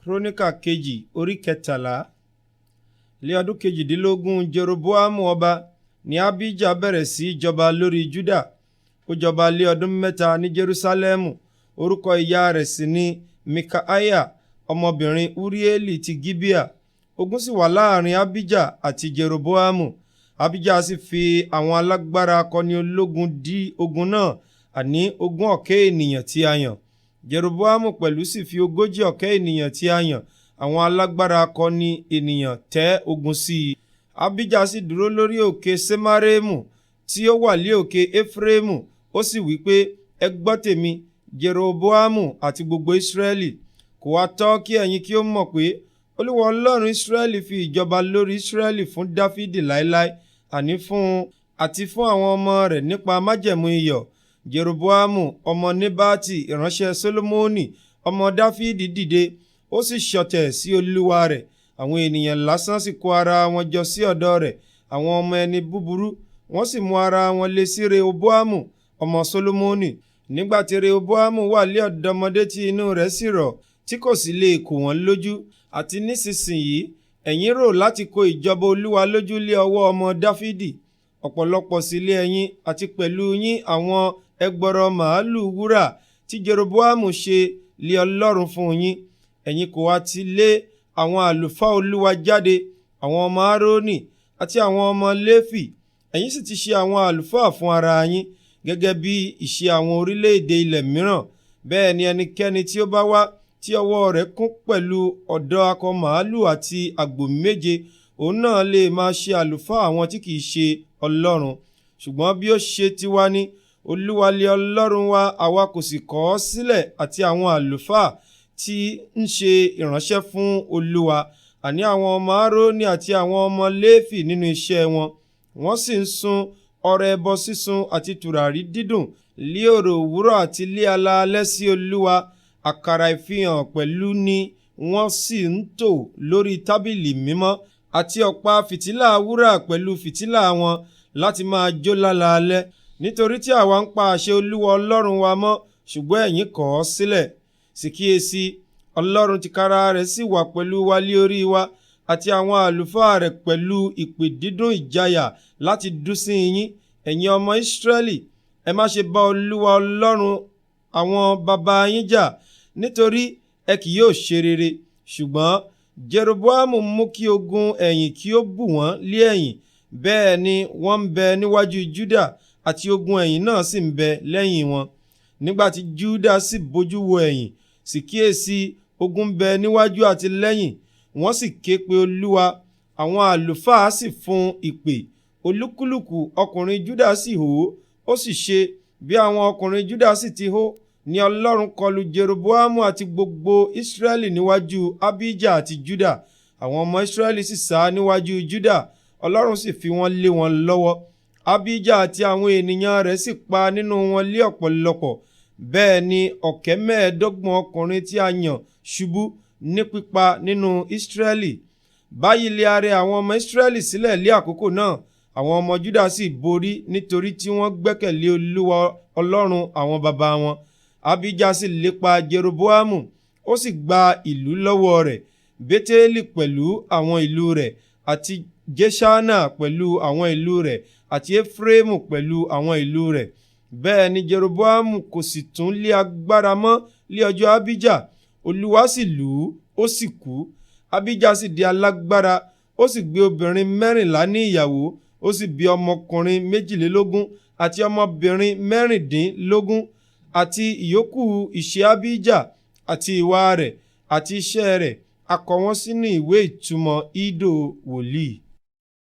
Kronika kejì orí 13. Lé ọdún kejìdínlógún Jeroboam ọba ní Abijah bẹ̀rẹ̀ sí jọba lórí Juda. Ó jọba lé ọdún 3 ní Jerusalemu. Orúkọ ìyá rẹ̀ sì ni Mikaiah, ọmọbìnrin Urieli ti Gibea. Ogun sì wà láàrin Abijah àti Jeroboamu. Abijah sì fi àwọn alágbára akọni ológun dí ogun náà, àní 100,000 ènìyàn tí a yàn. Jeroboamu pẹ̀lú sì fi 40,000 ènìyàn tí a yàn, àwọn alágbára akọni ènìyàn tẹ́ ogun sí i. Abijah sì dúró lórí òkè Semaremu tí ó wà lé òkè Efraimu. Ó sì wí pé, ẹ gbọ́ tèmi, Jeroboamu àti gbogbo Israẹli. Kò wá tọ́ kí ẹ̀yin kí ó mọ̀ pé Olúwa Ọlọ́run Israẹli fi ìjọba lórí Israẹli fún Dáfídì láéláé, àní fún àti fún àwọn ọmọ rẹ̀ nípa májẹ̀mú iyọ̀. Jeroboamu ọmọ Nebati ìránṣẹ́ Solomoni ọmọ Dáfídì dìde, ó sì ṣọ̀tẹ̀ sí Olúwa rẹ̀. Àwọn ènìyàn lásán sì kó ara wọn jọ sí ọ̀dọ̀ rẹ̀, àwọn ọmọ ẹni búburú, wọ́n sì mú ara wọn lé sí Rehoboamu ọmọ Solomoni. Nígbà tí Rehoboamu wà lé ọ̀dọ́mọdé tí inú rẹ̀ sì rọ̀, tí kò sì lè kò wọ́n lójú. Àti nísinsìnyí ẹ̀yin rò láti kó ìjọba Olúwa lójú lé ọwọ́ ọmọ Dáfídì. Ọ̀pọ̀lọpọ̀ sí lé ẹ̀yin àti pẹ̀lú yín àwọn ẹgbọrọ màálù wúrà tí Jeroboamu ṣe lé Ọlọ́run fún yín. Ẹ̀yin kò wá ti lé àwọn àlùfáà Olúwa jáde, àwọn ọmọ Árónì àti àwọn ọmọ Léfì. Ẹ̀yin sì ti ṣe àwọn àlùfáà fún ara yín, gẹ́gẹ́ bí ìṣe àwọn orílẹ̀-èdè ilẹ̀ mìíràn. Bẹ́ẹ̀ ni ẹnikẹ́ni tí ó bá wá tí ọwọ́ rẹ̀ kún pẹ̀lú ọ̀dọ́ akọ màálù àti àgbò 7, òun náà lè máa ṣe àlùfáà àwọn tí kìí ṣe Ọlọ́run. Ṣùgbọ́n bí ó ṣe ti wá ní Olúwa lé Ọlọ́run wa, àwa kò sì kọ̀ ọ́ sílẹ̀ àti àwọn àlùfáà tí ń ṣe ìránṣẹ́ fún Olúwa, àní àwọn ọmọ Árónì àti àwọn ọmọ Léfì nínú iṣẹ́ wọn. Wọ́n sì ń sun ọrẹ ẹbọ sísun àti tùràrí dídùn lé òrò òwúrọ̀ àti lé alaalẹ́ sí Olúwa. Àkàrà ìfihàn pẹ̀lú ni wọ́n sì ń tò lórí tábìlì mímọ́, àti ọ̀pá fìtílà wúrà pẹ̀lú fìtílà wọn láti máa jó lálaalẹ́. Nítorí tí àwa ń pa àṣẹ Olúwa Ọlọ́run wa mọ́, ṣùgbọ́n ẹ̀yin kọ̀ ọ́ sílẹ̀. Sì kíyèsí, Ọlọ́run tìkára rẹ̀ sì wà pẹ̀lú wa lé orí wa, àti àwọn àlùfáà rẹ̀ pẹ̀lú ìpè dídùn ìjayà láti dún sí yín. Ẹ̀yin ọmọ Ísírẹ́lì, ẹ má ṣe bá Olúwa Ọlọ́run àwọn baba yín jà, nítorí ẹ kì yóò ṣe rere. Ṣùgbọ́n Jeroboamu mú kí ogun ẹ̀yìn kí ó bù wọ́n lé ẹ̀yìn, bẹ́ẹ̀ ni wọ́n ń bẹ níwájú Juda, àti ogun ẹ̀yìn náà sì ń bẹ lẹ́yìn wọn. Nígbà tí Juda sì bójú wo ẹ̀yìn, sì kíyèsí ogun ń bẹ níwájú àti lẹ́yìn, wọ́n sì ké pe Olúwa. Àwọn àlùfáà sì fún ìpè, olúkúlùkù ọkùnrin Juda sì hó. Ó sì ṣe bí àwọn ọkùnrin Juda sì ti hó, ni Ọlọ́run kọlù Jeroboamu àti gbogbo Israẹli níwájú Abijah àti Juda. Àwọn ọmọ Israẹli sì sá níwájú Juda, Ọlọ́run sì fi wọ́n lé wọn lọ́wọ́. Abijah àti àwọn ènìyàn rẹ̀ sì pa nínú wọn lé ọ̀pọ̀lọpọ̀. Bẹ́ẹ̀ ni 25,000 ọkùnrin tí a yàn ṣubú ní pípa nínú Israẹli. Báyìí lé a rẹ àwọn ọmọ Israẹli sílẹ̀ lé àkókò náà. Àwọn ọmọ Juda sì borí, nítorí tí wọ́n gbẹ́kẹ̀lé Olúwa Ọlọ́run àwọn baba wọn. Abijah sì lépa Jeroboamu, ó sì gba ìlú lọ́wọ́ rẹ̀, Bétélì pẹ̀lú àwọn ìlú rẹ̀, àti Jesana pẹ̀lú àwọn ìlú rẹ̀, àti Efraimu pẹ̀lú àwọn ìlú rẹ̀. Bẹ́ẹ̀ ni Jeroboamu kò sì tún lé agbára mọ́ lé ọjọ́ Abijah. Olúwa sì lù ú, ó sì kú. Abijah sì di alágbára, ó sì gbé obìnrin 14 ní ìyàwó, ó sì bí ọmọkùnrin 22 àti ọmọbìnrin 16, àti ìyókù ìṣe Abijah àti ìwà rẹ̀ àti iṣẹ́ rẹ̀ a kọ wọ́n sínú ìwé ìtumọ̀ Iddo wòlíì.